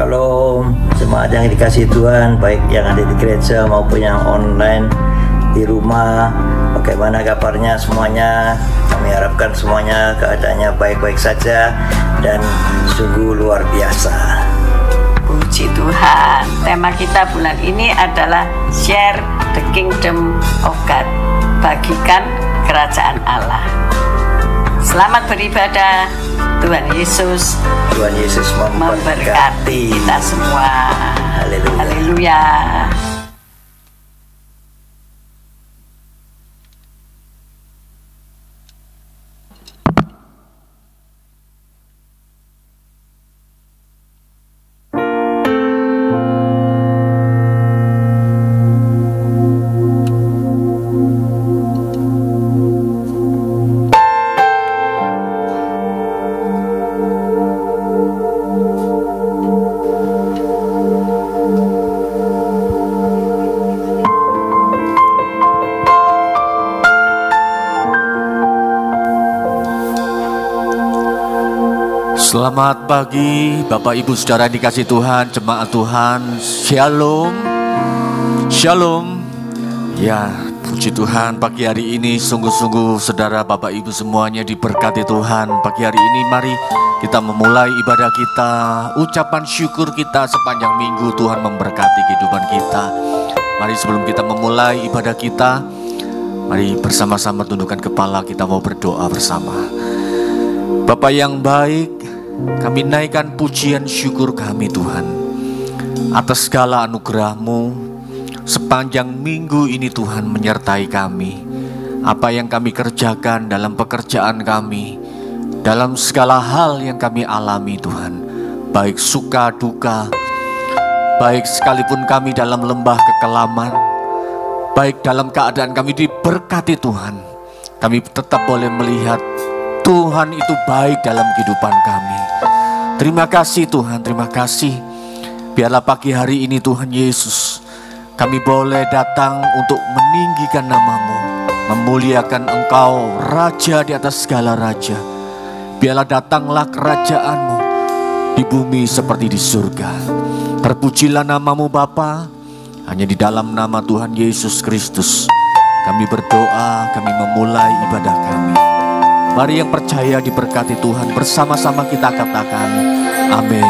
Shalom, jemaat yang dikasih Tuhan, baik yang ada di gereja maupun yang online di rumah. Bagaimana kabarnya semuanya? Kami harapkan semuanya keadaannya baik-baik saja dan sungguh luar biasa. Puji Tuhan. Tema kita bulan ini adalah Share the Kingdom of God. Bagikan kerajaan Allah. Selamat beribadah. Tuhan Yesus memberkati kita semua. Haleluya. Haleluya. Selamat pagi Bapak Ibu Saudara dikasih Tuhan, jemaat Tuhan. Shalom. Shalom. Ya, puji Tuhan, pagi hari ini sungguh-sungguh Saudara Bapak Ibu semuanya diberkati Tuhan. Pagi hari ini mari kita memulai ibadah kita, ucapan syukur kita sepanjang minggu Tuhan memberkati kehidupan kita. Mari sebelum kita memulai ibadah kita, mari bersama-sama tundukkan kepala, kita mau berdoa bersama. Bapa yang baik, kami naikkan pujian syukur kami Tuhan atas segala anugerah-Mu sepanjang minggu ini Tuhan menyertai kami. Apa yang kami kerjakan dalam pekerjaan kami, dalam segala hal yang kami alami Tuhan, baik suka duka, baik sekalipun kami dalam lembah kekelaman, baik dalam keadaan kami diberkati Tuhan, kami tetap boleh melihat Tuhan itu baik dalam kehidupan kami. Terima kasih Tuhan, terima kasih. Biarlah pagi hari ini Tuhan Yesus, kami boleh datang untuk meninggikan nama-Mu, memuliakan Engkau, Raja di atas segala raja. Biarlah datanglah kerajaan-Mu di bumi seperti di surga. Terpujilah nama-Mu Bapa. Hanya di dalam nama Tuhan Yesus Kristus kami berdoa, kami memulai ibadah kami. Mari yang percaya diberkati Tuhan, bersama-sama kita katakan amin.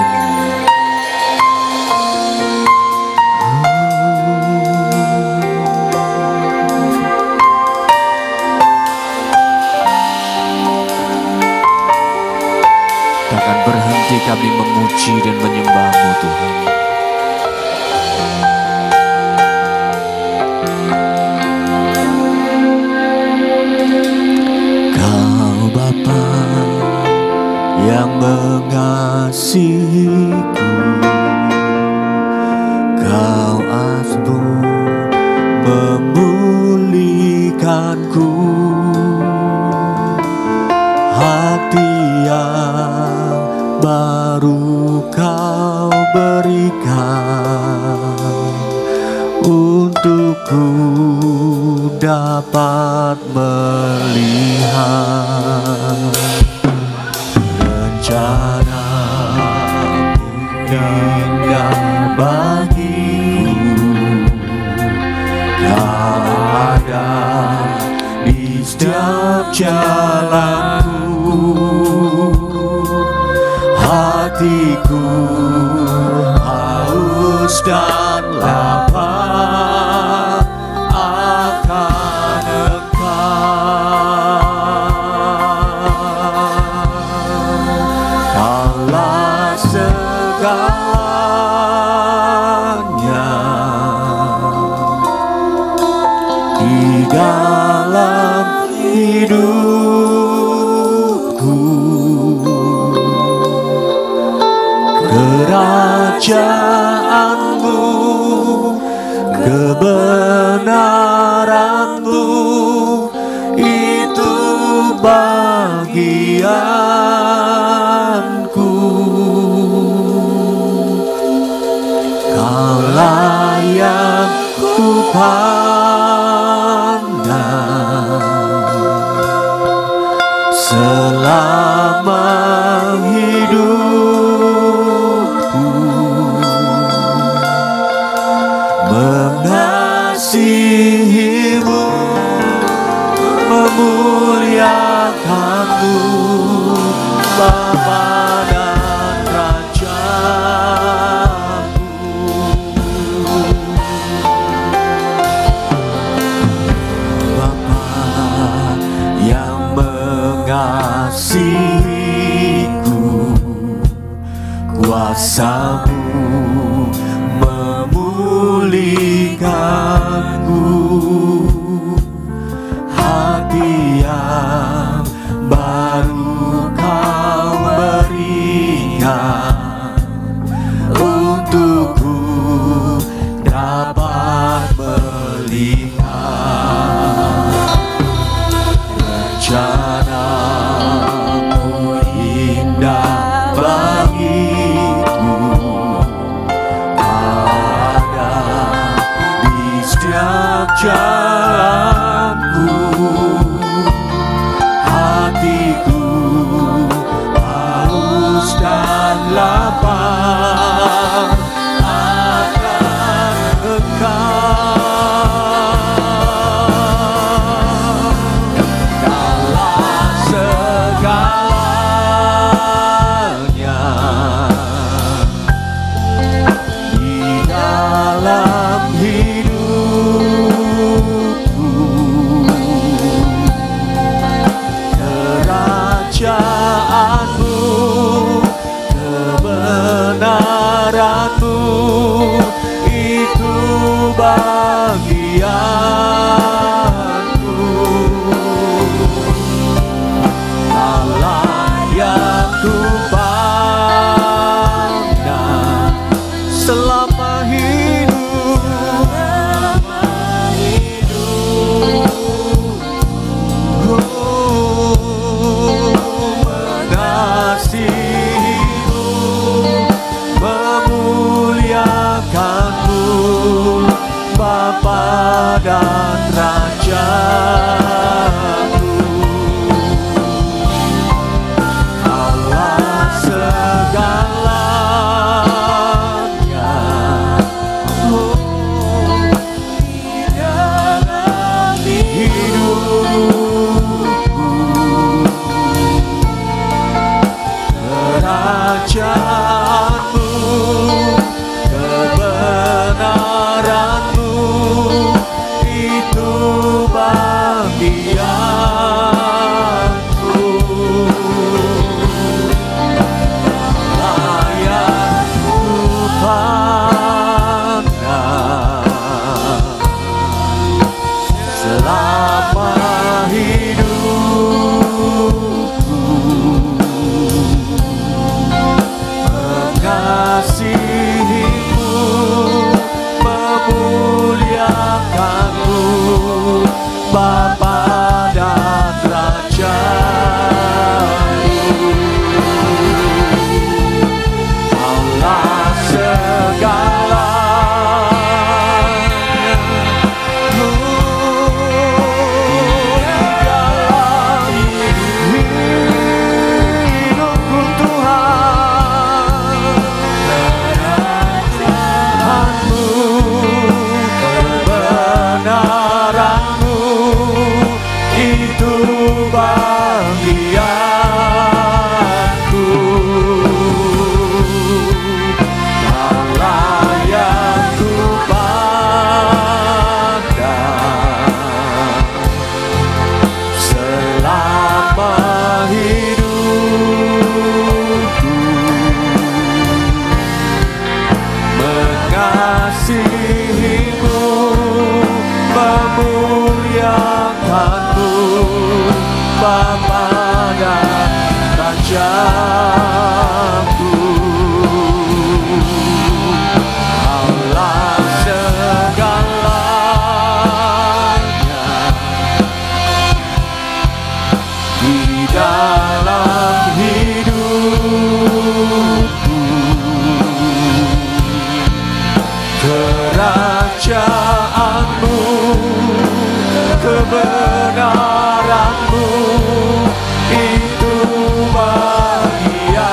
Takkan berhenti kami memuji dan menyembah-Mu Tuhan. Yang mengasihiku, Kau asmu memulihkanku. Hati yang baru Kau berikan untukku dapat melihat rencana indah bagiku. Kau ada di setiap jalanku. Hatiku haus dan lapar akan Engkau. Kaulah segalanya di dalam hidupku. Kerajaan-Mu, kebenaran-Mu, itu bagianku. Kaulah yang kupandang selama hidupku. Bapa dan Rajaku. Bapa yang mengasihiku, kuasa-Mu memulihkanku, hati yang baru Kau berikan untukku dapat melihat rencana-Mu indah bagiku. Ada di setiap jalanku, hatiku haus dan lapar akan Engkau dalam segalanya, di dalam hidupku. Kerajaan-Mu, kebenaran-Mu, itu bagianku. Allah yang ku pandang selama hidup, mengasihi-Mu, memuliakan-Mu, Bapa dan Rajaku. Allah segalanya, di dalam hidupku. Kerajaan-Mu, kebenaran-Mu, itu bagianku. Layak ku pandang selama hidupku, mengasihi-Mu, memuliakan-Mu, Bapa dan Rajaku. Allah segalanya, dalam hidupku Tuhan. Kerajaan-Mu, kebenaran-Mu, itu bagianku. Allah yang ku pandang selama hidupku, mengasihi-Mu, memuliakan-Mu, Bapa dan Rajaku. Allah segalanya, di dalam hidupku. Kerajaan-Mu, kebenaran-Mu, itu bagianku.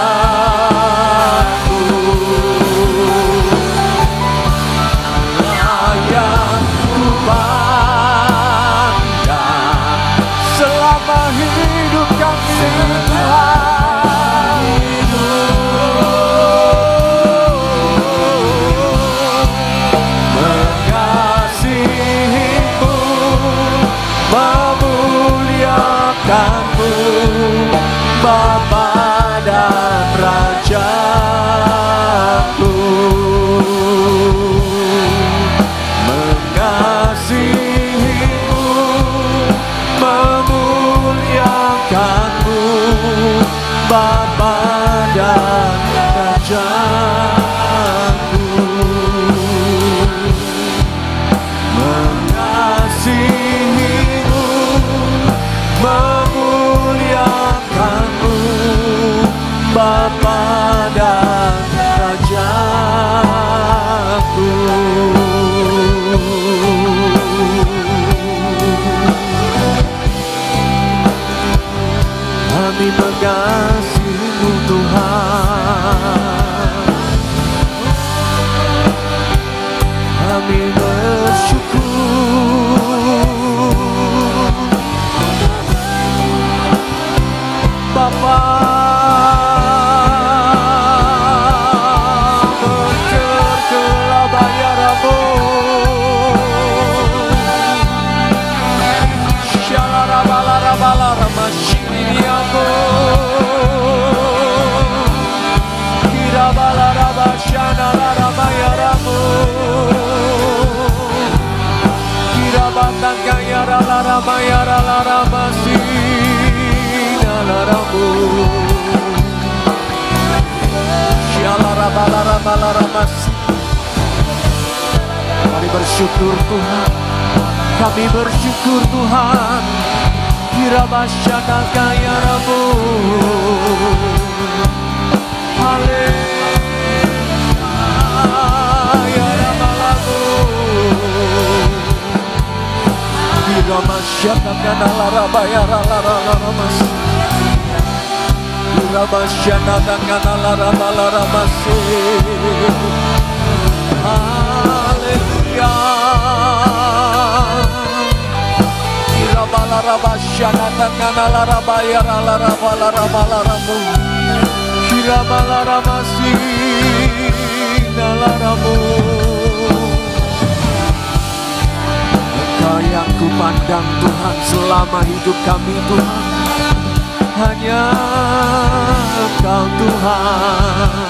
Allah yang ku pandang selama hidup kami. memuliakanmu Bapa dan Rajaku, mengasihimu, memuliakanmu Bapa dan Rajaku, mengasihimu, memuliakanmu Bapa dan Rajaku. Kami mengasihimu Tuhan, kami bersyukur Bapa, berkerkelah bayaramu, syalarabalabalarabalarama syiriyamu, kirabalarabasyanararabayaramu, kirabatangkayaralaramayaralarabasi laramu, syalarabalaramalaramasi. Kami bersyukur Tuhan, kami bersyukur Tuhan, kirabasyanakayaramu, haleluya yarabalamu, kiramasyanakanalarabayaralararamasi, kiramasyanakanalarabalamasi, haleluya, kirabalarabasyanakanalarabaya-larabalaramalamu, kirabalaramasi nalaramu. Engkau yang kupandang Tuhan selama hidup kami Tuhan, hanya Engkau Tuhan.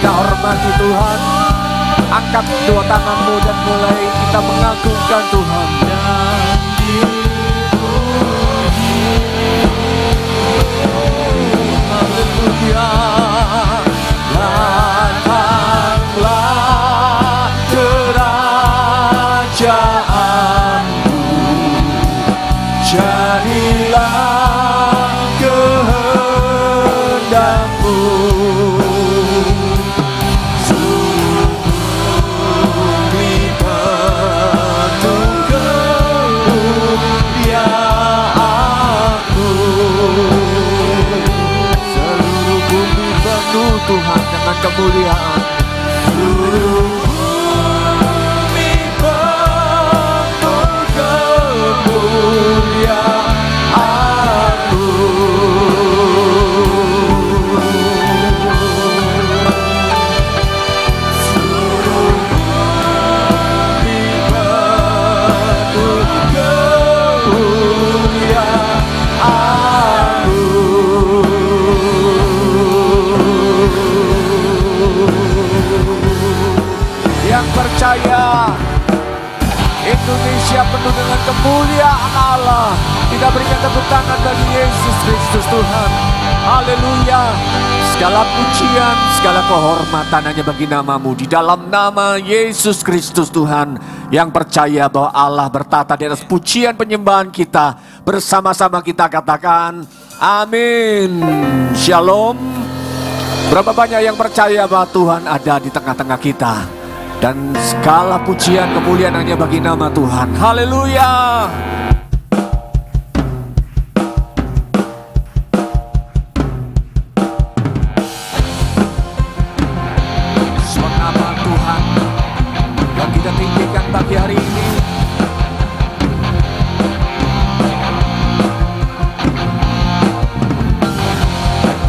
Hormati Tuhan, angkat dua tanganmu dan mulai kita mengagungkan Tuhan. Haleluya, datanglah kerajaan percaya Indonesia penuh dengan kemuliaan Allah. Kita berikan tepuk tangan bagi Yesus Kristus Tuhan. Haleluya. Segala pujian, segala kehormatan hanya bagi namamu. Di dalam nama Yesus Kristus Tuhan, yang percaya bahwa Allah bertata di atas pujian penyembahan kita, bersama-sama kita katakan amin. Shalom. Berapa banyak yang percaya bahwa Tuhan ada di tengah-tengah kita, dan segala pujian kemuliaan hanya bagi nama Tuhan. Haleluya. Sebab nama Tuhan yang kita tinggikan pagi hari ini.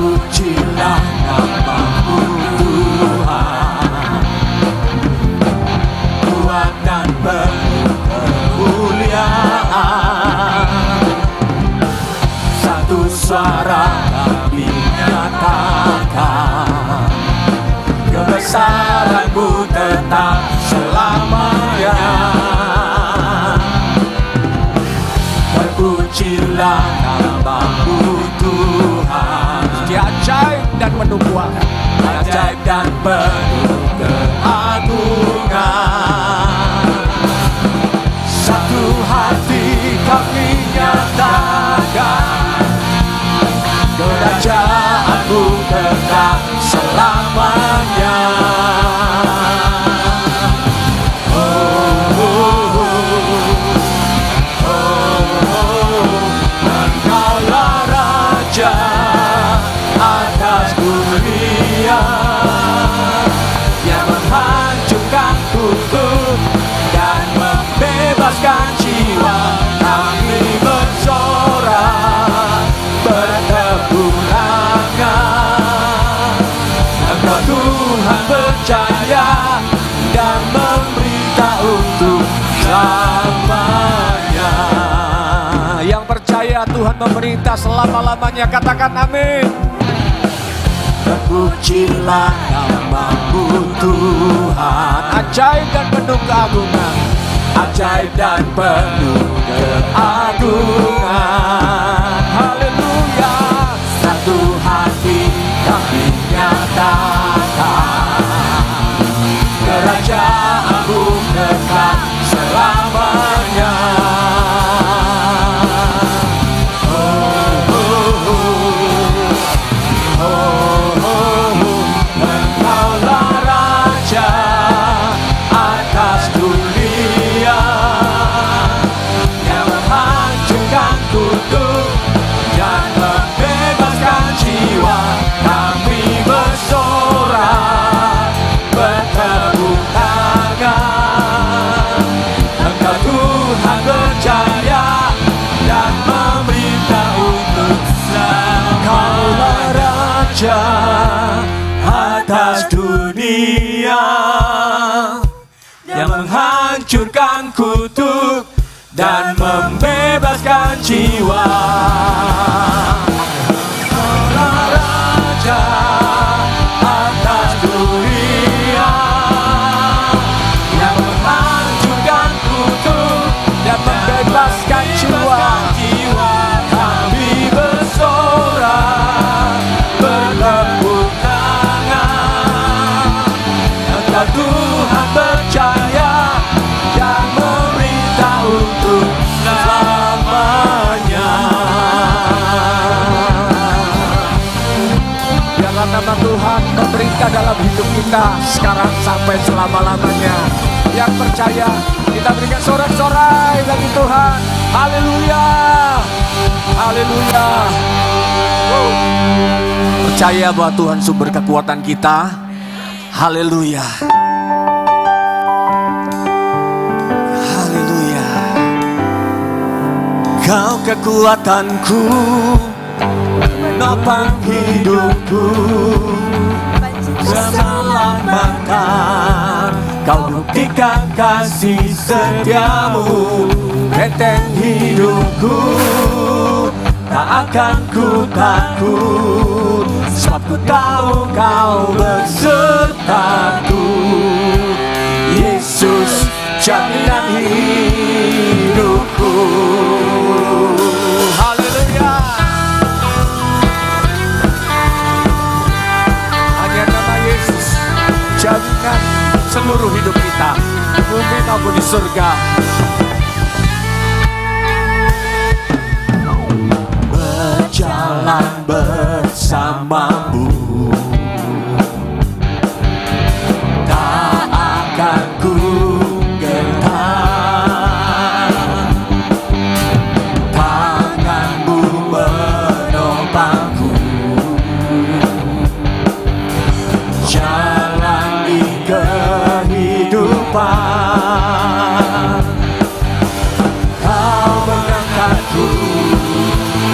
Pujilah nama-Mu Tuhan, kuat dan penuh kemuliaan. Satu suara kami nyatakan, kebesaran-Mu tetap selamanya. Terpujilah nama-Mu Tuhan, Dia ajaib dan penuh kuasa, ajaib dan penuh keagungan. Satu hati kami nyatakan, kerajaan-Mu kekal selamanya. Engkaulah Raja atas dunia, yang menghancurkan kutub dan membebaskan jiwa. Kami bersorak bertepuk tangan, Engkau Tuhan percaya dan memberita untuk selamanya. Yang percaya Tuhan memerintah selama-lamanya, katakan amin. Terpujilah nama-Mu Tuhan, ajaib dan penuh keagungan, ajaib dan penuh keagungan. Haleluya. Satu hati kami nyatakan, kerajaan-Mu kekal selamanya. Engkaulah Raja atas dunia, yang menghancurkan kutub dan membebaskan jiwa. Kami bersorak bertepuk tangan, Engkau Tuhan berjaya dan memerintah untuk selamanya. Engkaulah Raja atas dunia, yang menghancurkan kutub dan membebaskan jiwa. Engkaulah Raja atas dunia, yang menghancurkan kutub dan membebaskan jiwa. Kami bersorak bertepuk tangan, Engkau Tuhan percaya dan memerintah untuk selamanya. Biarlah nama Tuhan memerintah dalam hidup kita sekarang sampai selama-lamanya. Yang percaya, kita berikan sorak-sorai bagi Tuhan. Haleluya. Haleluya. Percaya bahwa Tuhan sumber kekuatan kita. Haleluya. Haleluya. Kau kekuatanku, menopang hidupku, selamatkan. Kau buktikan kasih setiamu, benteng hidupku, tak akan ku takut, sebab ku tahu Kau besertaku. Yesus Yesus jaminan hidupku. Haleluya. Hanya nama Yesus jaminan seluruh hidup kita, bumi maupun di surga. Berjalan bersamamu, tak akan ku gentar. Tanganmu menopangku, jalani kehidupan. Kau mengangkatku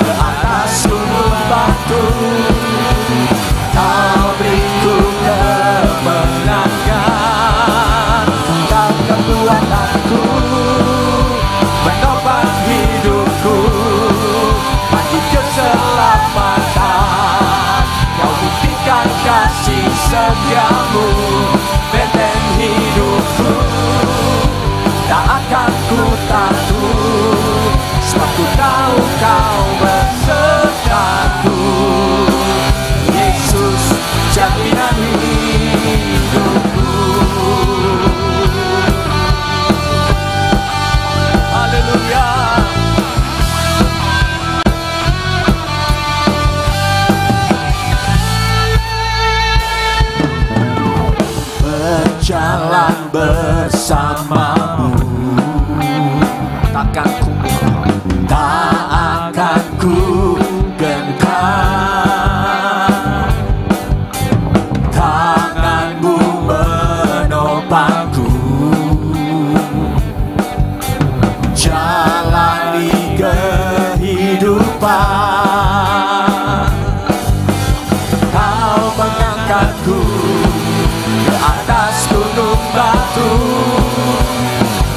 ke atas gunung batu, kau beriku kemenangan. Kau kekuatanku, menopang hidupku, bagi keselamatan. Kau buktikan kasih setiamu, benteng hidupku. Tak akan ku takut, sebab ku tahu kau bersertaku. Yesus jaminan hidupku. Haleluya. Berjalan bersamamu, tak akan ku gentar. Tanganmu menopangku, jalani kehidupan. Kau mengangkatku ke atas gunung batu,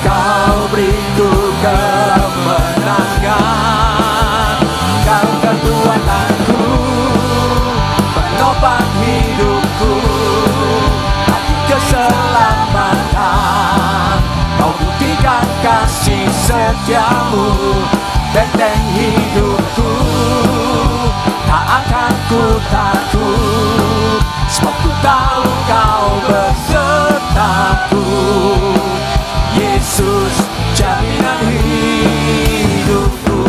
kau beriku kemenangan. Kau kekuatanku, menopang hidupku, bagi keselamatan. Kau buktikan kasih setiamu, benteng hidupku. Tak akan ku takut, sebab ku tahu kau bersertaku. Yesus jaminan hidupku.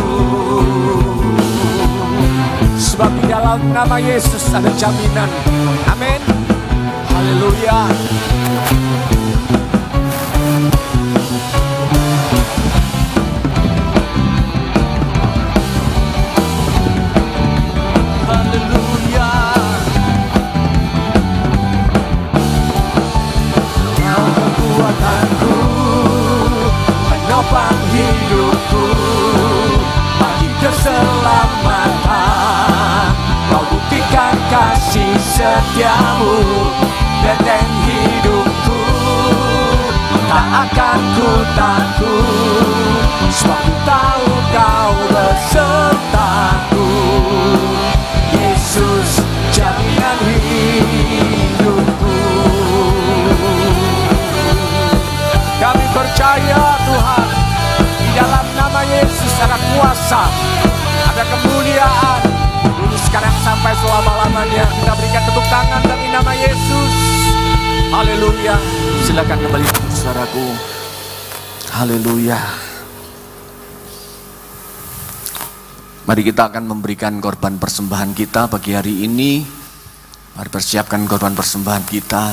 Sebab di dalam nama Yesus ada jaminan. Amin. Haleluya. Haleluya. Kau kekuatanku, menopang hidupku, bagi keselamatan. Kau buktikan kasih setiamu, benteng hidupku. Tak akan ku takut, sebab ku tahu kau bersertaku. Yesus jaminan hidupku. Kami percaya Tuhan, di dalam nama Yesus ada kuasa, ada kemuliaan, dulu sekarang sampai selama-lamanya. Kita berikan tepuk tangan bagi nama Yesus. Haleluya. Silakan kembali saudaraku. Haleluya. Mari kita akan memberikan korban persembahan kita pagi hari ini. Mari persiapkan korban persembahan kita.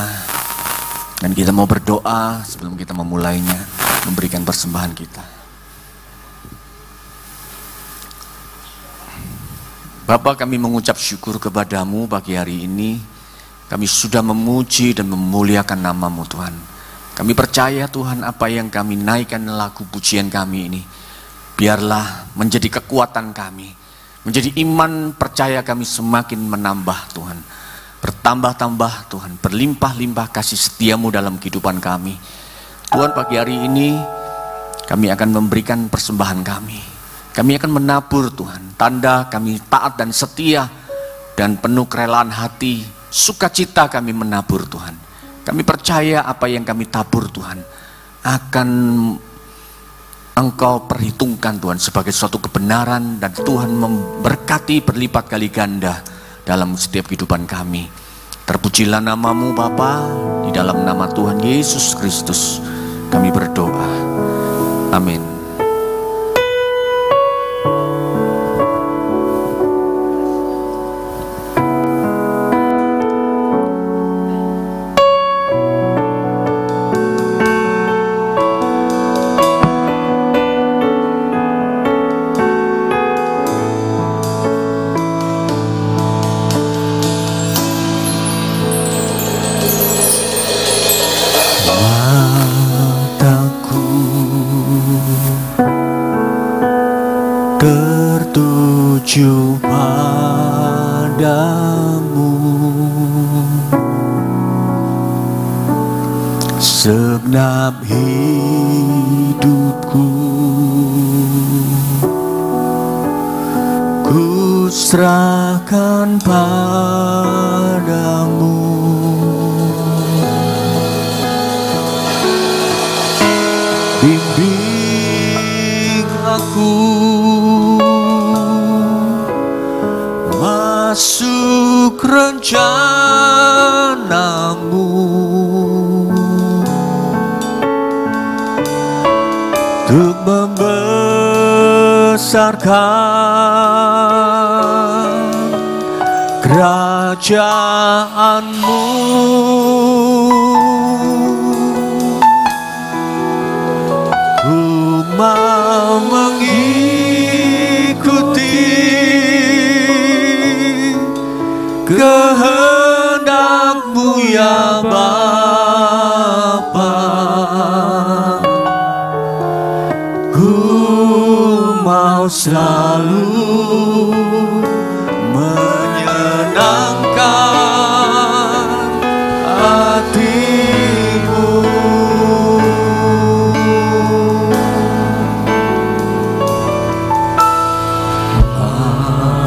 Dan kita mau berdoa sebelum kita memulainya, memberikan persembahan kita. Bapa, kami mengucap syukur kepadamu pagi hari ini. Kami sudah memuji dan memuliakan nama-Mu Tuhan. Kami percaya Tuhan, apa yang kami naikkan lagu pujian kami ini, biarlah menjadi kekuatan kami, menjadi iman percaya kami semakin menambah Tuhan. Bertambah-tambah Tuhan, berlimpah-limpah kasih setiamu dalam kehidupan kami. Tuhan, pagi hari ini kami akan memberikan persembahan kami. Kami akan menabur Tuhan, tanda kami taat dan setia dan penuh kerelaan hati, sukacita kami menabur Tuhan. Kami percaya apa yang kami tabur Tuhan akan Engkau perhitungkan Tuhan sebagai suatu kebenaran, dan Tuhan memberkati berlipat kali ganda dalam setiap kehidupan kami. Terpujilah nama-Mu Bapa, di dalam nama Tuhan Yesus Kristus kami berdoa. Amin. Tertuju padamu, segenap hidupku ku serahkan padamu. Bimbing aku masuk rencana-Mu, untuk membesarkan kerajaan-Mu. Ku mau mengikuti kehendak-Mu ya Bapa. Ku mau selalu menyenangkan hati-Mu.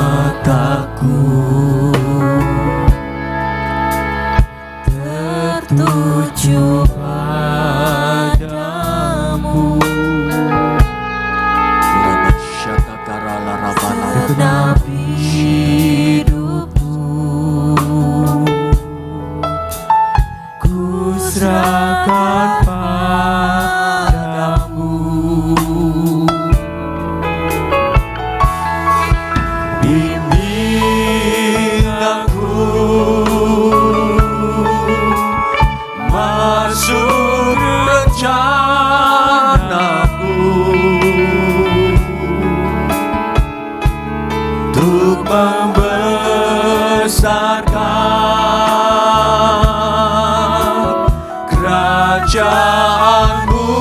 Mataku tertuju padamu, segenap hidupku ku serahkan padamu. Bimbing aku masuk rencana-Mu, untuk membesarkan kerajaan-Mu.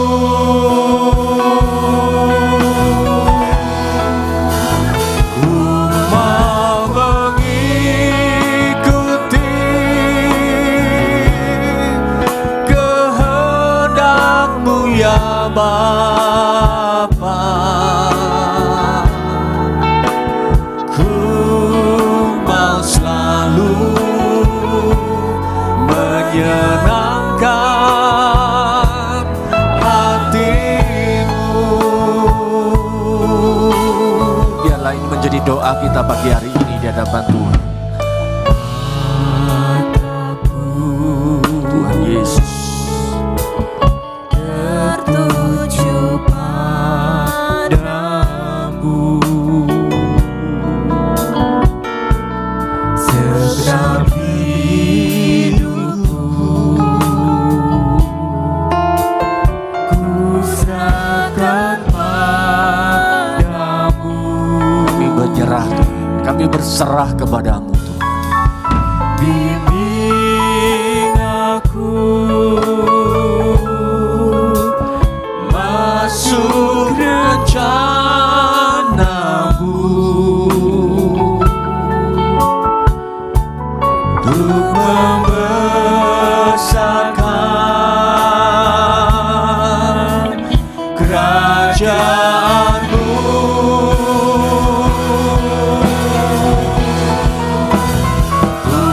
Ku mau mengikuti kehendak-Mu ya Bapa. Ku mau selalu menyenangkan hati-Mu. Biarlah ini menjadi doa kita pagi hari ini di hadapan Tuhan. Tuhan Yesus tertuju padamu, segenap hidupku ku serahkan padamu. Kami menyerah Tuhan, kami berserah kepadamu Tuhan. Bimbing aku masuk rencana-Mu, untuk membesarkan kerajaan-Mu. Ku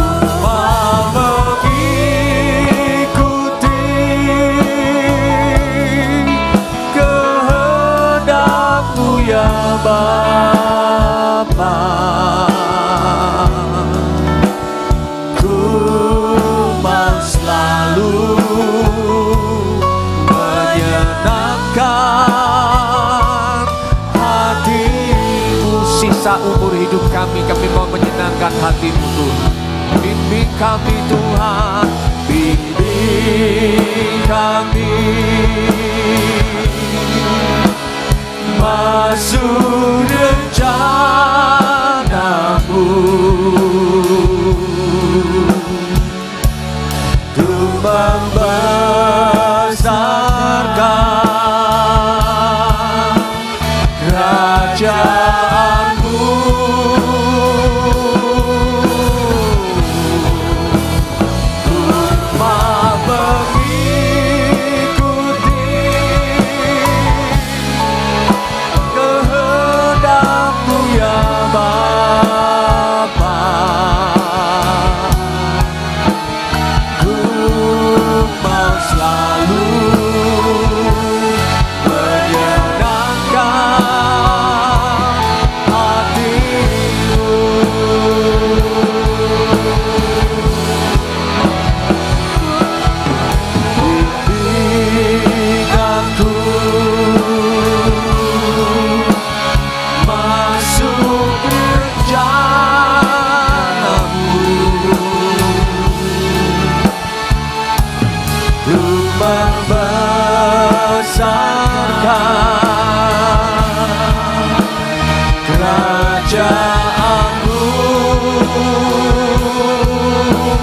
mau mengikuti Bapa. Ku mau selalu menyenangkan hati-Mu. Sisa umur hidup kami mau menyenangkan hati-Mu Tuhan. Bimbing kami Tuhan, bimbing kami masuk rencana-Mu untuk membesarkan kerajaan-Mu.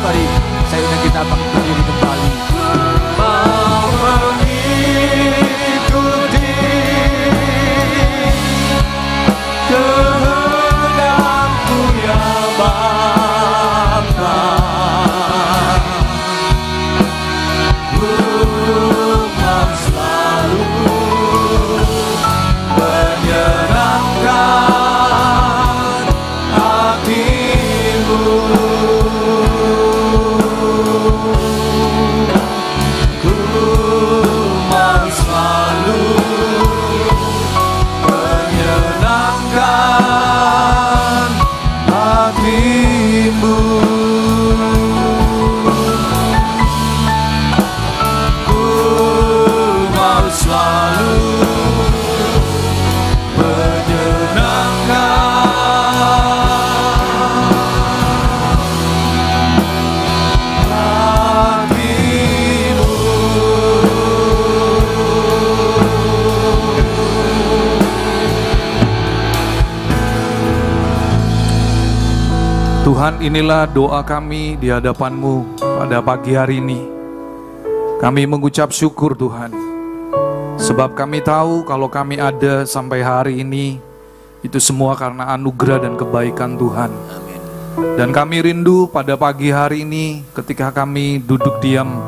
Mari saya undang kita berdiri kembali. Mau mengikuti kehendak-Mu ya Bapa. Ku mau selalu menyerahkan hati-Mu. Ku mau selalu menyenangkan hati-Mu. Ku mau selalu Tuhan, inilah doa kami di hadapan-Mu pada pagi hari ini. Kami mengucap syukur Tuhan, sebab kami tahu kalau kami ada sampai hari ini, itu semua karena anugerah dan kebaikan Tuhan. Dan kami rindu pada pagi hari ini ketika kami duduk diam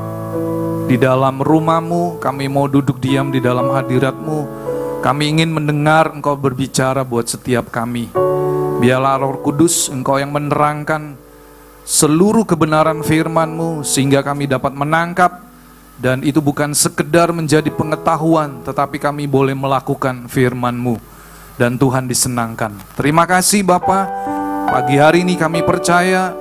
di dalam rumah-Mu, kami mau duduk diam di dalam hadirat-Mu. Kami ingin mendengar Engkau berbicara buat setiap kami. Biarlah Roh Kudus Engkau yang menerangkan seluruh kebenaran firman-Mu sehingga kami dapat menangkap, dan itu bukan sekedar menjadi pengetahuan, tetapi kami boleh melakukan firman-Mu dan Tuhan disenangkan. Terima kasih Bapa, pagi hari ini kami percaya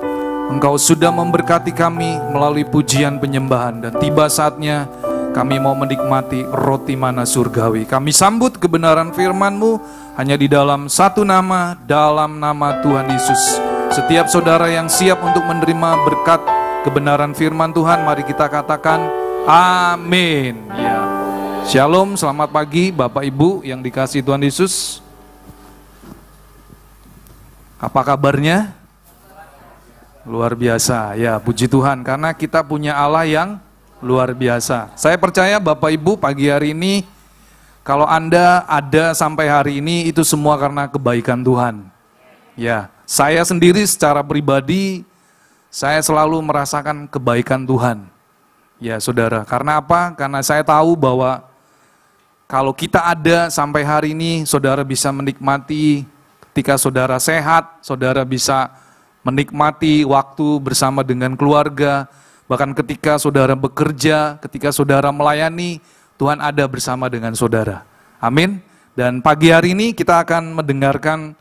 Engkau sudah memberkati kami melalui pujian penyembahan, dan tiba saatnya kami mau menikmati roti mana surgawi. Kami sambut kebenaran firman-Mu hanya di dalam satu nama, dalam nama Tuhan Yesus. Setiap saudara yang siap untuk menerima berkat kebenaran firman Tuhan, mari kita katakan amin. Ya. Shalom, selamat pagi Bapak Ibu yang dikasihi Tuhan Yesus. Apa kabarnya? Luar biasa, ya puji Tuhan, karena kita punya Allah yang luar biasa. Saya percaya Bapak Ibu pagi hari ini, kalau Anda ada sampai hari ini, itu semua karena kebaikan Tuhan. Ya, saya sendiri secara pribadi, saya selalu merasakan kebaikan Tuhan. Ya saudara, karena apa? Karena saya tahu bahwa kalau kita ada sampai hari ini, saudara bisa menikmati ketika saudara sehat, saudara bisa menikmati waktu bersama dengan keluarga, bahkan ketika saudara bekerja, ketika saudara melayani, Tuhan ada bersama dengan saudara. Amin. Dan pagi hari ini kita akan mendengarkan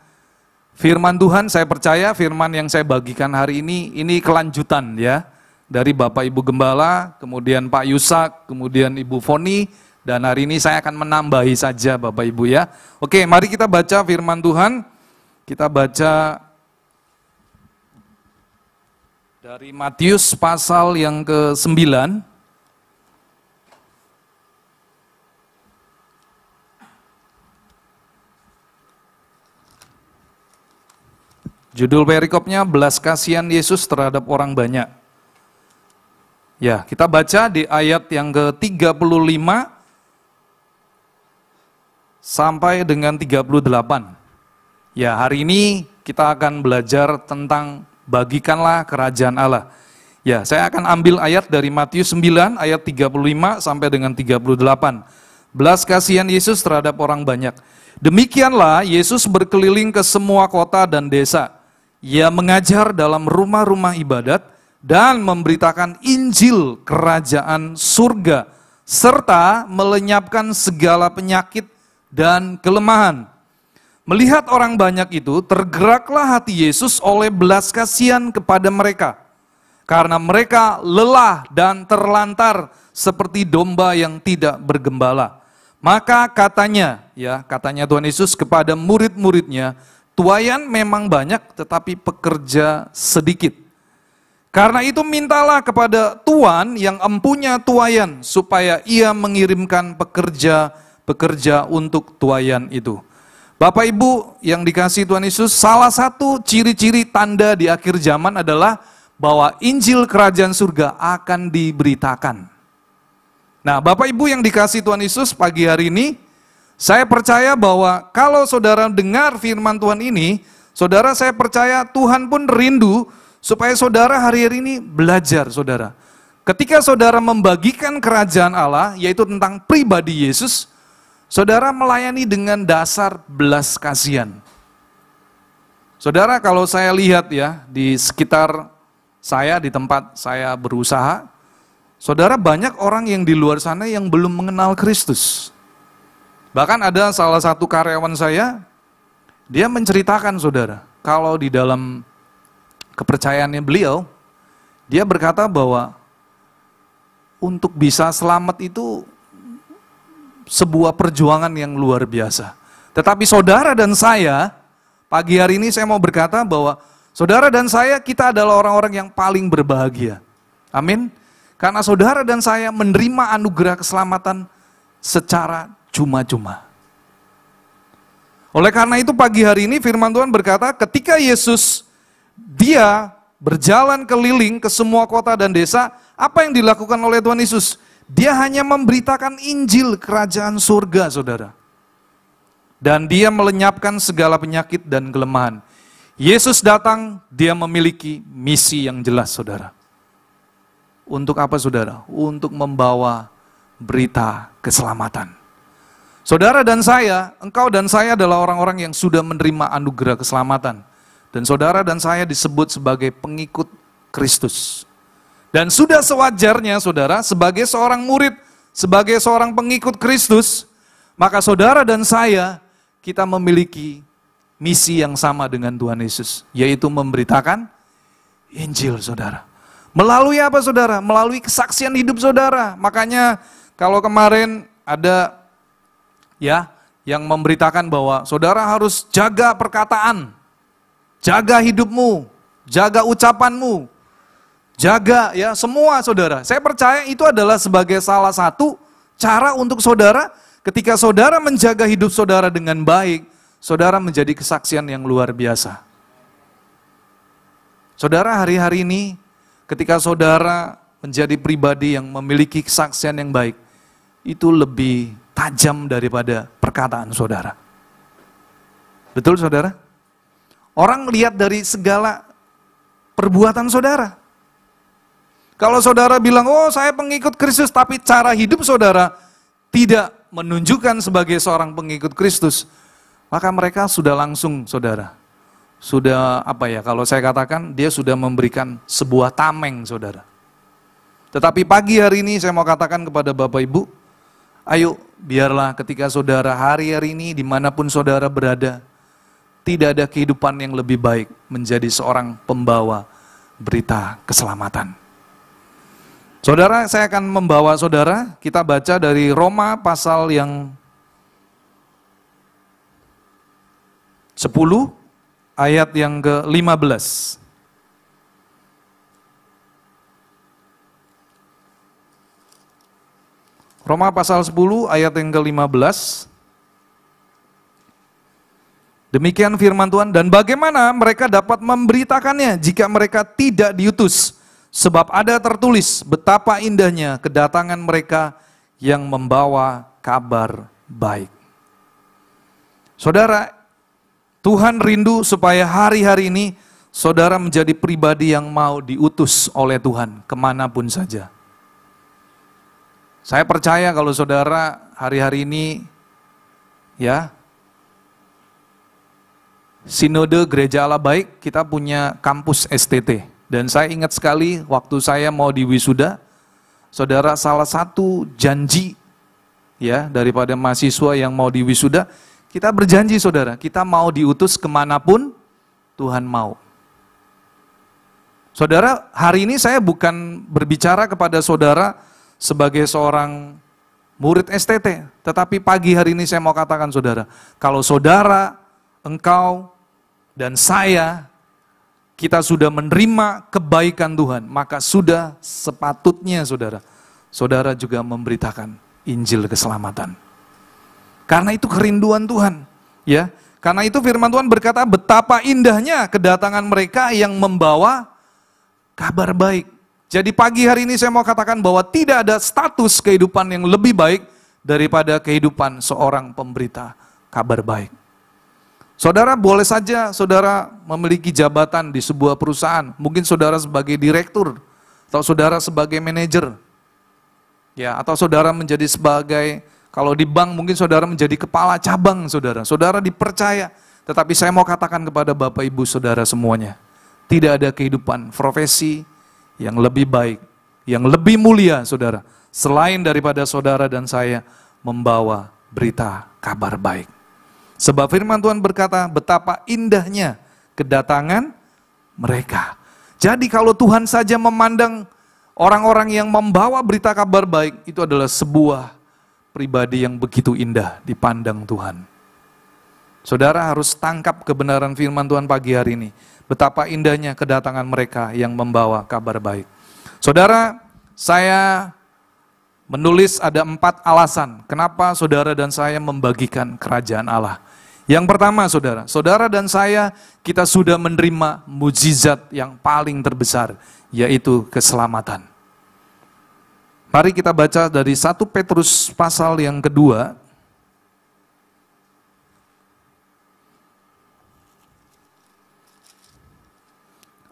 firman Tuhan. Saya percaya firman yang saya bagikan hari ini kelanjutan ya. Dari Bapak Ibu Gembala, kemudian Pak Yusak, kemudian Ibu Foni, dan hari ini saya akan menambahi saja Bapak Ibu ya. Oke, mari kita baca firman Tuhan. Kita baca dari Matius pasal yang ke-9. Judul perikopnya belas kasihan Yesus terhadap orang banyak. Ya, kita baca di ayat yang ke-35 sampai dengan 38. Ya, hari ini kita akan belajar tentang bagikanlah kerajaan Allah. Ya, saya akan ambil ayat dari Matius 9 ayat 35 sampai dengan 38. Belas kasihan Yesus terhadap orang banyak. Demikianlah Yesus berkeliling ke semua kota dan desa. Ia mengajar dalam rumah-rumah ibadat dan memberitakan Injil kerajaan surga, serta melenyapkan segala penyakit dan kelemahan. Melihat orang banyak itu, tergeraklah hati Yesus oleh belas kasihan kepada mereka, karena mereka lelah dan terlantar seperti domba yang tidak bergembala. Maka katanya Tuhan Yesus kepada murid-muridnya, tuaian memang banyak, tetapi pekerja sedikit. Karena itu mintalah kepada Tuan yang empunya tuaian, supaya ia mengirimkan pekerja untuk tuaian itu. Bapak Ibu yang dikasihi Tuhan Yesus, salah satu ciri-ciri tanda di akhir zaman adalah bahwa Injil Kerajaan Surga akan diberitakan. Nah, Bapak Ibu yang dikasihi Tuhan Yesus, pagi hari ini, saya percaya bahwa kalau saudara dengar firman Tuhan ini, saudara, saya percaya Tuhan pun rindu supaya saudara hari-hari ini belajar, saudara. Ketika saudara membagikan kerajaan Allah, yaitu tentang pribadi Yesus, saudara melayani dengan dasar belas kasihan. Saudara, kalau saya lihat ya, di sekitar saya, di tempat saya berusaha, saudara, banyak orang yang di luar sana yang belum mengenal Kristus. Bahkan ada salah satu karyawan saya, dia menceritakan, saudara, kalau di dalam kepercayaannya beliau, dia berkata bahwa untuk bisa selamat itu sebuah perjuangan yang luar biasa. Tetapi saudara dan saya, pagi hari ini saya mau berkata bahwa saudara dan saya, kita adalah orang-orang yang paling berbahagia. Amin. Karena saudara dan saya menerima anugerah keselamatan secara cuma-cuma. Oleh karena itu pagi hari ini firman Tuhan berkata, ketika Yesus dia berjalan keliling ke semua kota dan desa, apa yang dilakukan oleh Tuhan Yesus? Dia hanya memberitakan Injil kerajaan surga, saudara. Dan dia melenyapkan segala penyakit dan kelemahan. Yesus datang, dia memiliki misi yang jelas, saudara. Untuk apa, saudara? Untuk membawa berita keselamatan. Saudara dan saya, engkau dan saya adalah orang-orang yang sudah menerima anugerah keselamatan. Dan saudara dan saya disebut sebagai pengikut Kristus. Dan sudah sewajarnya, saudara, sebagai seorang murid, sebagai seorang pengikut Kristus, maka saudara dan saya, kita memiliki misi yang sama dengan Tuhan Yesus, yaitu memberitakan Injil, saudara. Melalui apa, saudara? Melalui kesaksian hidup saudara. Makanya kalau kemarin ada yang memberitakan bahwa saudara harus jaga perkataan, jaga hidupmu, jaga ucapanmu, jaga ya semua, saudara. Saya percaya itu adalah sebagai salah satu cara untuk saudara, ketika saudara menjaga hidup saudara dengan baik, saudara menjadi kesaksian yang luar biasa. Saudara, hari-hari ini ketika saudara menjadi pribadi yang memiliki kesaksian yang baik, itu lebih tajam daripada perkataan saudara. Betul, saudara? Orang lihat dari segala perbuatan saudara. Kalau saudara bilang, oh saya pengikut Kristus, tapi cara hidup saudara tidak menunjukkan sebagai seorang pengikut Kristus, maka mereka sudah langsung, saudara, sudah kalau saya katakan, dia sudah memberikan sebuah tameng, saudara. Tetapi pagi hari ini saya mau katakan kepada Bapak Ibu, ayo biarlah ketika saudara hari-hari ini dimanapun saudara berada, tidak ada kehidupan yang lebih baik menjadi seorang pembawa berita keselamatan. Saudara, saya akan membawa saudara, kita baca dari Roma pasal yang 10 ayat yang ke-15. Roma pasal 10 ayat yang ke-15. Demikian firman Tuhan, dan bagaimana mereka dapat memberitakannya jika mereka tidak diutus? Sebab ada tertulis betapa indahnya kedatangan mereka yang membawa kabar baik. Saudara, Tuhan rindu supaya hari-hari ini saudara menjadi pribadi yang mau diutus oleh Tuhan kemanapun saja. Saya percaya kalau saudara hari-hari ini ya Sinode Gereja Allah Baik, kita punya kampus STT. Dan saya ingat sekali waktu saya mau diwisuda, saudara, salah satu janji ya daripada mahasiswa yang mau diwisuda, kita berjanji saudara, kita mau diutus kemanapun Tuhan mau. Saudara, hari ini saya bukan berbicara kepada saudara sebagai seorang murid STT, tetapi pagi hari ini saya mau katakan saudara, kalau saudara, engkau, dan saya, kita sudah menerima kebaikan Tuhan, maka sudah sepatutnya saudara juga memberitakan Injil keselamatan. Karena itu kerinduan Tuhan, ya. Karena itu firman Tuhan berkata, betapa indahnya kedatangan mereka yang membawa kabar baik. Jadi pagi hari ini saya mau katakan bahwa tidak ada status kehidupan yang lebih baik daripada kehidupan seorang pemberita kabar baik. Saudara, boleh saja saudara memiliki jabatan di sebuah perusahaan, mungkin saudara sebagai direktur, atau saudara sebagai manajer, ya, atau saudara menjadi sebagai, kalau di bank mungkin saudara menjadi kepala cabang saudara dipercaya. Tetapi saya mau katakan kepada Bapak Ibu saudara semuanya, tidak ada kehidupan profesi yang lebih baik, yang lebih mulia saudara, selain daripada saudara dan saya membawa berita kabar baik. Sebab firman Tuhan berkata, betapa indahnya kedatangan mereka. Jadi kalau Tuhan saja memandang orang-orang yang membawa berita kabar baik, itu adalah sebuah pribadi yang begitu indah dipandang Tuhan. Saudara harus tangkap kebenaran firman Tuhan pagi hari ini. Betapa indahnya kedatangan mereka yang membawa kabar baik. Saudara, saya menulis ada 4 alasan kenapa saudara dan saya membagikan kerajaan Allah. Yang pertama saudara dan saya, kita sudah menerima mukjizat yang paling terbesar, yaitu keselamatan. Mari kita baca dari 1 Petrus pasal yang kedua.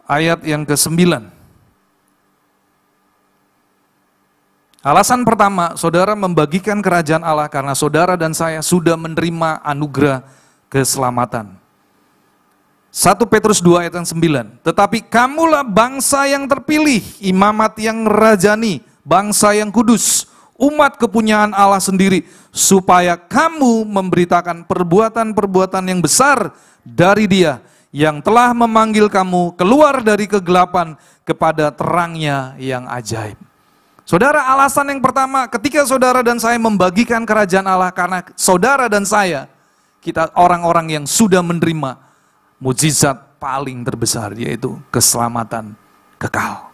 Ayat yang ke-9. Alasan pertama, saudara membagikan kerajaan Allah karena saudara dan saya sudah menerima anugerah keselamatan. 1 Petrus 2 ayat yang 9. Tetapi kamulah bangsa yang terpilih, imamat yang rajani, bangsa yang kudus, umat kepunyaan Allah sendiri, supaya kamu memberitakan perbuatan-perbuatan yang besar dari Dia yang telah memanggil kamu keluar dari kegelapan kepada terangnya yang ajaib. Saudara, alasan yang pertama ketika saudara dan saya membagikan kerajaan Allah, karena saudara dan saya, kita orang-orang yang sudah menerima mukjizat paling terbesar, yaitu keselamatan kekal.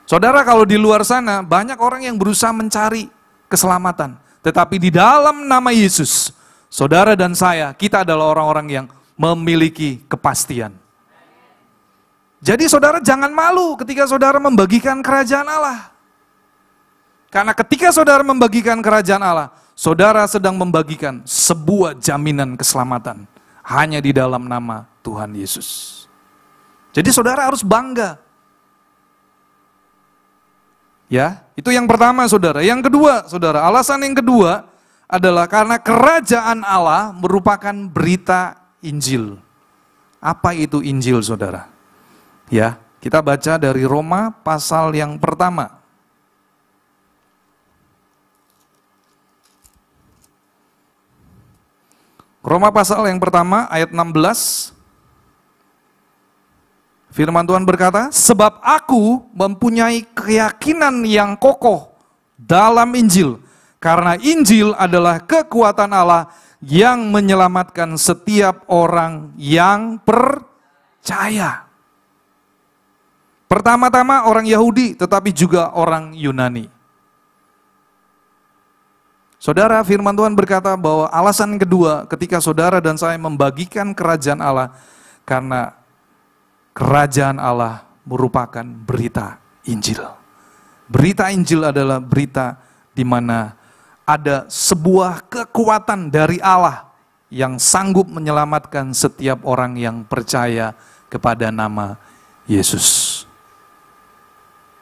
Saudara, kalau di luar sana banyak orang yang berusaha mencari keselamatan, tetapi di dalam nama Yesus, saudara dan saya, kita adalah orang-orang yang memiliki kepastian. Jadi saudara jangan malu ketika saudara membagikan kerajaan Allah. Karena ketika saudara membagikan kerajaan Allah, saudara sedang membagikan sebuah jaminan keselamatan hanya di dalam nama Tuhan Yesus. Jadi saudara harus bangga. Ya, itu yang pertama saudara. Yang kedua saudara, alasan yang kedua adalah karena kerajaan Allah merupakan berita Injil. Apa itu Injil saudara? Ya, kita baca dari Roma pasal yang pertama. Roma pasal yang pertama ayat 16. Firman Tuhan berkata, sebab aku mempunyai keyakinan yang kokoh dalam Injil, karena Injil adalah kekuatan Allah yang menyelamatkan setiap orang yang percaya. Pertama-tama orang Yahudi, tetapi juga orang Yunani. Saudara, firman Tuhan berkata bahwa alasan kedua ketika saudara dan saya membagikan kerajaan Allah, karena kerajaan Allah merupakan berita Injil. Berita Injil adalah berita di mana ada sebuah kekuatan dari Allah yang sanggup menyelamatkan setiap orang yang percaya kepada nama Yesus.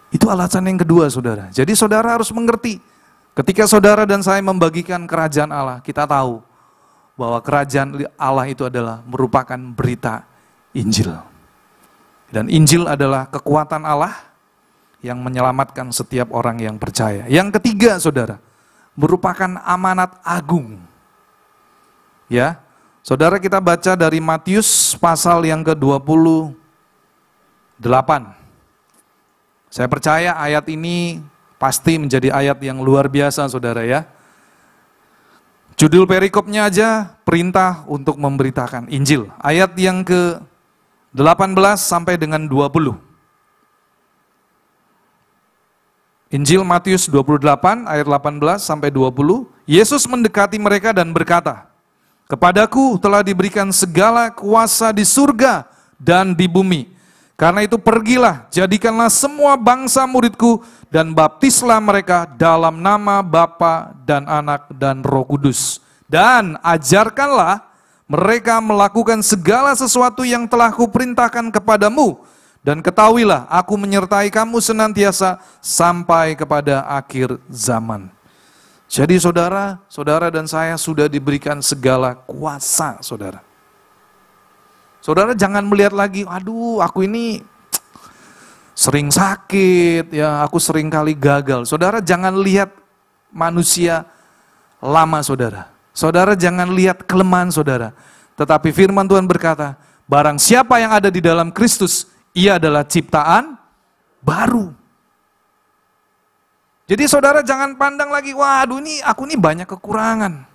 Itu alasan yang kedua, saudara. Jadi saudara harus mengerti, ketika saudara dan saya membagikan kerajaan Allah, kita tahu bahwa kerajaan Allah itu adalah merupakan berita Injil. Dan Injil adalah kekuatan Allah yang menyelamatkan setiap orang yang percaya. Yang ketiga, saudara, merupakan amanat agung. Ya, saudara, kita baca dari Matius pasal yang ke-28. Saya percaya ayat ini pasti menjadi ayat yang luar biasa, saudara ya. Judul perikopnya aja, perintah untuk memberitakan Injil. Ayat yang ke-18 sampai dengan 20. Injil Matius 28 ayat 18 sampai 20. Yesus mendekati mereka dan berkata, kepadaku telah diberikan segala kuasa di surga dan di bumi. Karena itu pergilah, jadikanlah semua bangsa muridku dan baptislah mereka dalam nama Bapa dan Anak dan Roh Kudus. Dan ajarkanlah mereka melakukan segala sesuatu yang telah kuperintahkan kepadamu. Dan ketahuilah, aku menyertai kamu senantiasa sampai kepada akhir zaman. Jadi saudara, saudara dan saya sudah diberikan segala kuasa, saudara. Saudara jangan melihat lagi, aduh aku ini sering sakit, ya aku sering kali gagal. Saudara jangan lihat manusia lama, saudara. Saudara jangan lihat kelemahan saudara. Tetapi firman Tuhan berkata, barang siapa yang ada di dalam Kristus, ia adalah ciptaan baru. Jadi saudara jangan pandang lagi, waduh ini aku ini banyak kekurangan.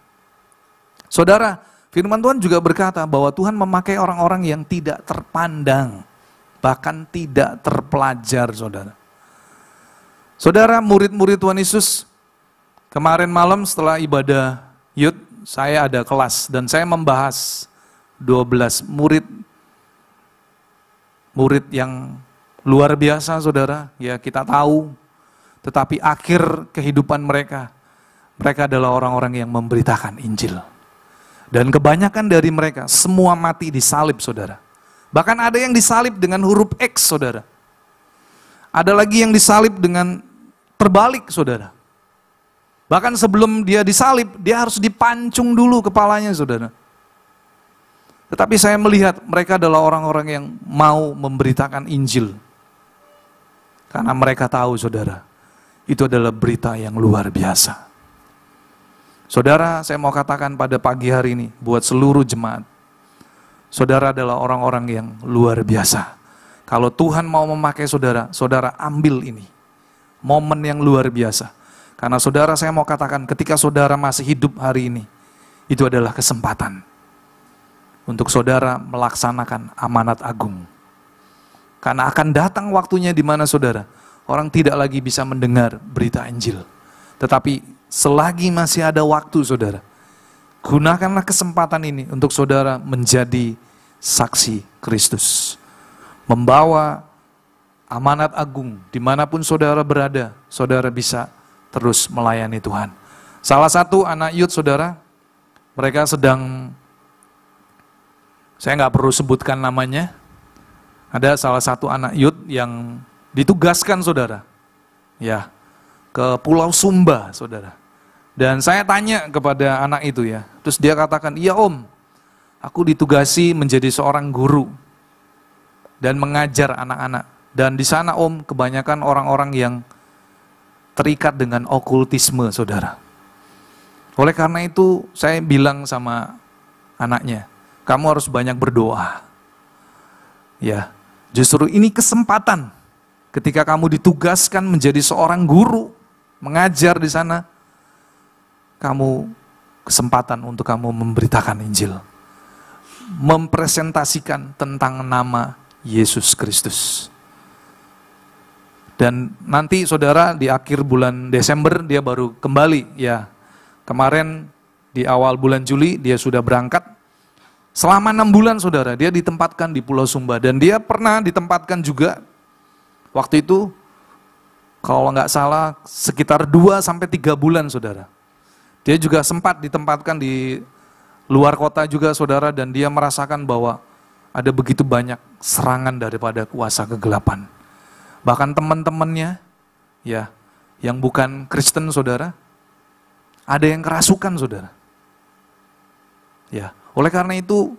Saudara, firman Tuhan juga berkata bahwa Tuhan memakai orang-orang yang tidak terpandang, bahkan tidak terpelajar, saudara. Saudara, murid-murid Tuhan Yesus, kemarin malam setelah ibadah Yud, saya ada kelas dan saya membahas 12 murid yang luar biasa, saudara. Ya kita tahu, tetapi akhir kehidupan mereka adalah orang-orang yang memberitakan Injil. Dan kebanyakan dari mereka semua mati disalib, saudara. Bahkan ada yang disalib dengan huruf X, saudara. Ada lagi yang disalib dengan terbalik, saudara. Bahkan sebelum dia disalib, dia harus dipancung dulu kepalanya, saudara. Tetapi saya melihat mereka adalah orang-orang yang mau memberitakan Injil. Karena mereka tahu, saudara, itu adalah berita yang luar biasa. Saudara, saya mau katakan pada pagi hari ini, buat seluruh jemaat, saudara adalah orang-orang yang luar biasa. Kalau Tuhan mau memakai saudara, saudara ambil ini. Momen yang luar biasa. Karena saudara, saya mau katakan, ketika saudara masih hidup hari ini, itu adalah kesempatan untuk saudara melaksanakan amanat agung. Karena akan datang waktunya di mana saudara, orang tidak lagi bisa mendengar berita Injil. Tetapi selagi masih ada waktu, saudara, gunakanlah kesempatan ini untuk saudara menjadi saksi Kristus. Membawa amanat agung dimanapun saudara berada, saudara bisa terus melayani Tuhan. Salah satu anak youth, saudara, mereka sedang, saya nggak perlu sebutkan namanya, ada salah satu anak youth yang ditugaskan, saudara, ya, ke Pulau Sumba, saudara. Dan saya tanya kepada anak itu ya, terus dia katakan, iya om, aku ditugasi menjadi seorang guru dan mengajar anak-anak. Dan di sana om, kebanyakan orang-orang yang terikat dengan okultisme, saudara. Oleh karena itu saya bilang sama anaknya. Kamu harus banyak berdoa. Ya, justru ini kesempatan ketika kamu ditugaskan menjadi seorang guru, mengajar di sana, kamu kesempatan untuk kamu memberitakan Injil. Mempresentasikan tentang nama Yesus Kristus. Dan nanti saudara di akhir bulan Desember dia baru kembali. Ya, kemarin di awal bulan Juli dia sudah berangkat. Selama 6 bulan saudara, dia ditempatkan di Pulau Sumba. Dan dia pernah ditempatkan juga, waktu itu kalau nggak salah sekitar 2-3 bulan saudara. Dia juga sempat ditempatkan di luar kota juga saudara, dan dia merasakan bahwa ada begitu banyak serangan daripada kuasa kegelapan. Bahkan teman-temannya ya, yang bukan Kristen saudara, ada yang kerasukan saudara. Ya, oleh karena itu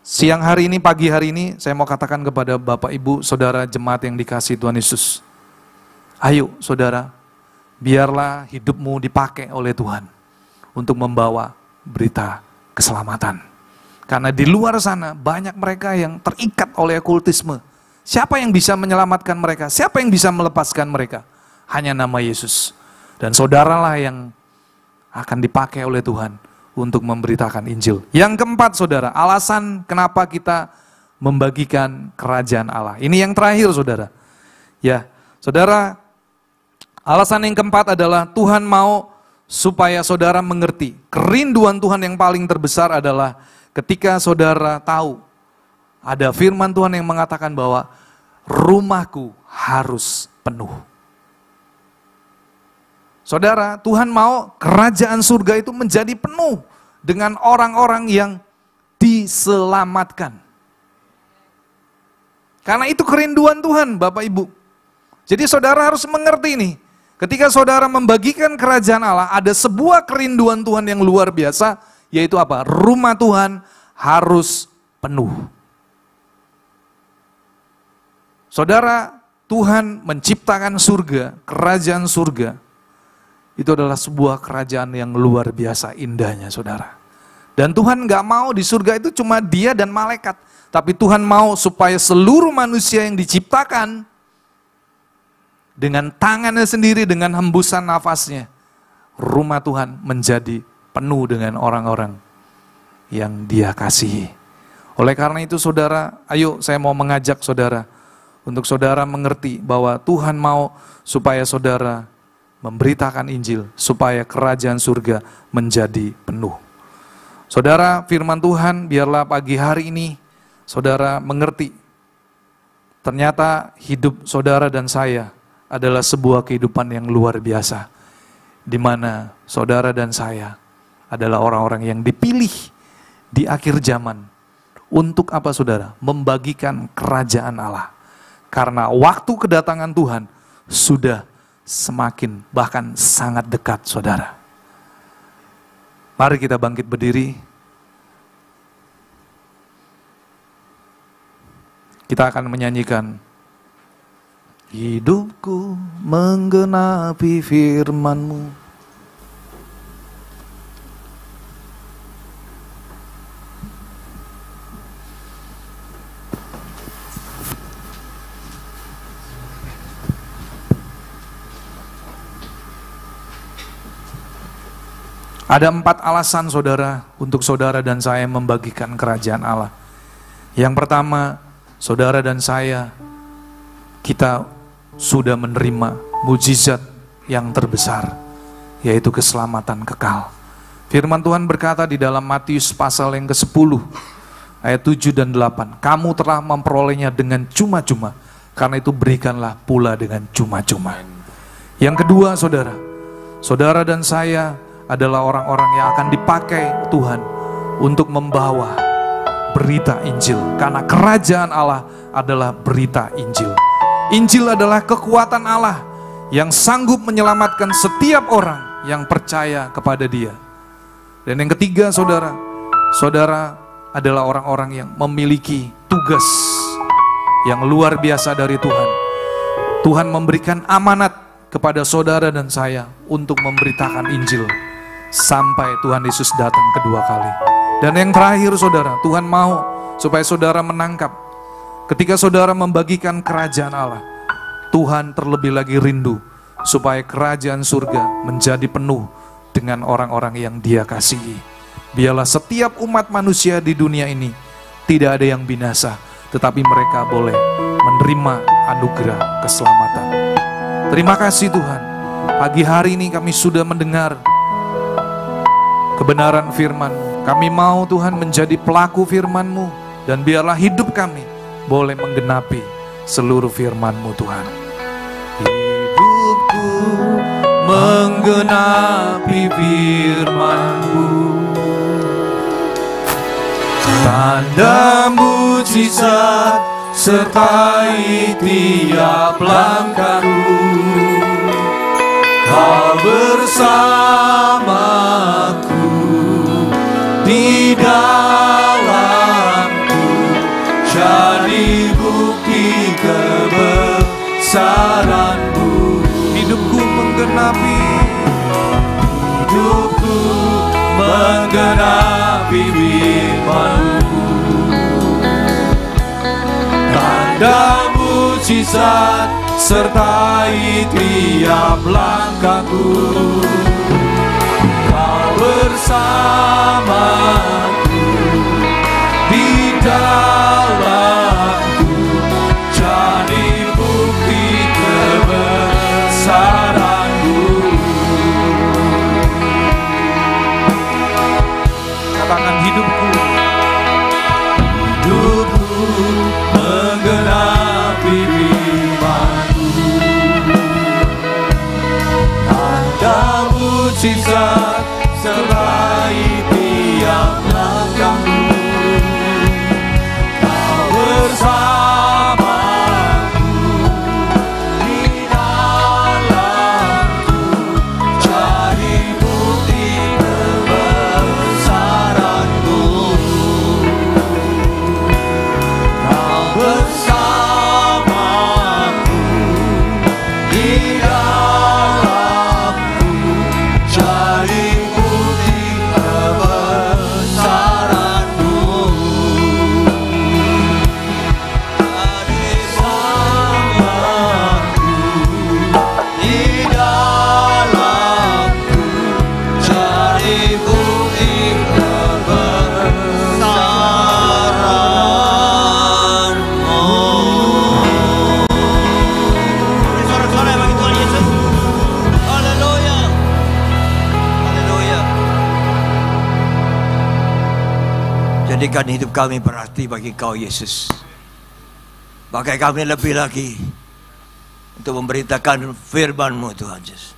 siang hari ini, pagi hari ini saya mau katakan kepada Bapak Ibu Saudara jemaat yang dikasihi Tuhan Yesus. Ayo saudara, biarlah hidupmu dipakai oleh Tuhan untuk membawa berita keselamatan. Karena di luar sana banyak mereka yang terikat oleh okultisme. Siapa yang bisa menyelamatkan mereka? Siapa yang bisa melepaskan mereka? Hanya nama Yesus. Dan saudaralah yang akan dipakai oleh Tuhan untuk memberitakan Injil. Yang keempat saudara, alasan kenapa kita membagikan kerajaan Allah. Ini yang terakhir saudara. Ya, saudara, alasan yang keempat adalah Tuhan mau supaya saudara mengerti. Kerinduan Tuhan yang paling terbesar adalah ketika saudara tahu ada firman Tuhan yang mengatakan bahwa rumahku harus penuh. Saudara, Tuhan mau kerajaan surga itu menjadi penuh dengan orang-orang yang diselamatkan. Karena itu kerinduan Tuhan, Bapak Ibu. Jadi saudara harus mengerti ini. Ketika saudara membagikan kerajaan Allah, ada sebuah kerinduan Tuhan yang luar biasa, yaitu apa? Rumah Tuhan harus penuh. Saudara, Tuhan menciptakan surga, kerajaan surga. Itu adalah sebuah kerajaan yang luar biasa indahnya saudara. Dan Tuhan gak mau di surga itu cuma dia dan malaikat. Tapi Tuhan mau supaya seluruh manusia yang diciptakan dengan tangannya sendiri, dengan hembusan nafasnya, rumah Tuhan menjadi penuh dengan orang-orang yang dia kasihi. Oleh karena itu saudara, ayo saya mau mengajak saudara untuk saudara mengerti bahwa Tuhan mau supaya saudara memberitakan Injil, supaya kerajaan surga menjadi penuh. Saudara, firman Tuhan biarlah pagi hari ini saudara mengerti. Ternyata hidup saudara dan saya adalah sebuah kehidupan yang luar biasa, di mana saudara dan saya adalah orang-orang yang dipilih di akhir zaman. Untuk apa saudara? Membagikan kerajaan Allah. Karena waktu kedatangan Tuhan sudah semakin bahkan sangat dekat saudara. Mari kita bangkit berdiri. Kita akan menyanyikan hidupku menggenapi firman-Mu. Ada 4 alasan saudara untuk saudara dan saya membagikan kerajaan Allah. Yang pertama, saudara dan saya, kita sudah menerima mujizat yang terbesar, yaitu keselamatan kekal. Firman Tuhan berkata di dalam Matius pasal yang ke-10, ayat 7 dan 8, kamu telah memperolehnya dengan cuma-cuma, karena itu berikanlah pula dengan cuma-cuma. Yang kedua saudara, saudara dan saya adalah orang-orang yang akan dipakai Tuhan untuk membawa berita Injil. Karena kerajaan Allah adalah berita Injil. Injil adalah kekuatan Allah yang sanggup menyelamatkan setiap orang yang percaya kepada Dia. Dan yang ketiga saudara, saudara adalah orang-orang yang memiliki tugas yang luar biasa dari Tuhan. Tuhan memberikan amanat kepada saudara dan saya untuk memberitakan Injil sampai Tuhan Yesus datang kedua kali. Dan yang terakhir saudara, Tuhan mau supaya saudara menangkap, ketika saudara membagikan kerajaan Allah, Tuhan terlebih lagi rindu supaya kerajaan surga menjadi penuh dengan orang-orang yang Dia kasihi. Biarlah setiap umat manusia di dunia ini tidak ada yang binasa, tetapi mereka boleh menerima anugerah keselamatan. Terima kasih Tuhan, pagi hari ini kami sudah mendengar kebenaran firman-Mu. Kami mau Tuhan menjadi pelaku firman-Mu, dan biarlah hidup kami boleh menggenapi seluruh firman-Mu Tuhan. Hidupku menggenapi firman-Mu, tanda mujizat sertai tiap langkahku. Kau bersamaku di dalamku, jadi bukti kebesaran-Mu. Hidupku menggenapi, hidupku menggenapi firman-Mu, tanda mujizat sertai tiap langkahku. Kau bersamaku di dalamku, jadi bukti kebesaran-Mu. Katakan hidupku, hidupku menggenapi firman-Mu, tanda mujizat sertai tiap langkahku. Kau bersamaku di dalamku, jadi bukti kebesaran-Mu. Kau bersamaku di dalamku, jadi bukti kebesaran-Mu. Di dalamku, jadi bukti kebesaran-Mu. Sorak-sorai bagi Tuhan Yesus. Haleluya. Haleluya. Jadikan hidup kami berarti bagi Kau Yesus. Pakai kami lebih lagi untuk memberitakan firman-Mu Tuhan Yesus.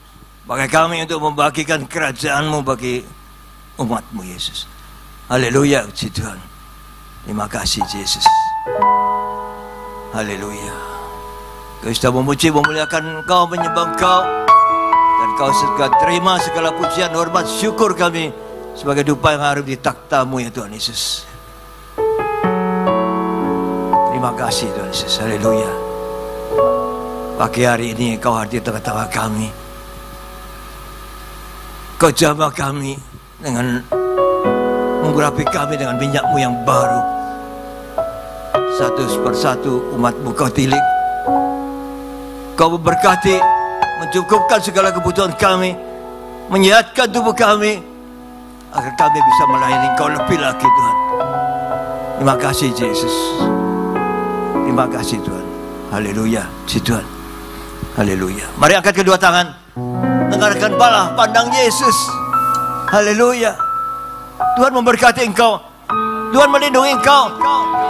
Pakai kami untuk membagikan kerajaan-Mu bagi umat-Mu Yesus. Haleluya, puji Tuhan. Terima kasih Yesus. Haleluya. Kau sudah memuji, memuliakan Engkau, menyembah Engkau, dan Kau segala terima segala pujian, hormat, syukur kami sebagai dupa yang harum di takhta-Mu ya Tuhan Yesus. Terima kasih Tuhan Yesus. Haleluya. Pagi hari ini Kau hadir tengah-tengah kami. Kau jamah kami dengan mengurapi kami dengan minyak-Mu yang baru. Satu persatu umat-Mu Kau tilik. Kau memberkati, mencukupkan segala kebutuhan kami, menyehatkan tubuh kami, agar kami bisa melayani Kau lebih lagi Tuhan. Terima kasih Yesus. Terima kasih Tuhan. Haleluya, puji Tuhan. Haleluya. Mari angkat kedua tangan, dengarkan bala pandang Yesus. Haleluya. Tuhan memberkati engkau, Tuhan melindungi engkau,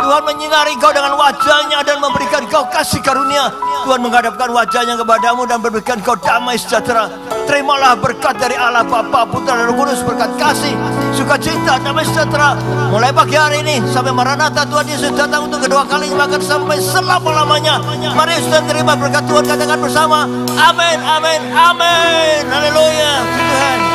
Tuhan menyinari engkau dengan wajah-Nya dan memberikan engkau kasih karunia. Tuhan menghadapkan wajah-Nya kepadamu dan memberikan engkau damai sejahtera. Terimalah berkat dari Allah Bapa, Putra dan Roh Kudus, berkat kasih, sukacita, damai sejahtera mulai pagi hari ini sampai Maranatha Tuhan Yesus datang untuk kedua kalinya, bahkan sampai selama-lamanya. Mari sudah terima berkat Tuhan, katakan bersama amin, amin, amin. Haleluya, Tuhan.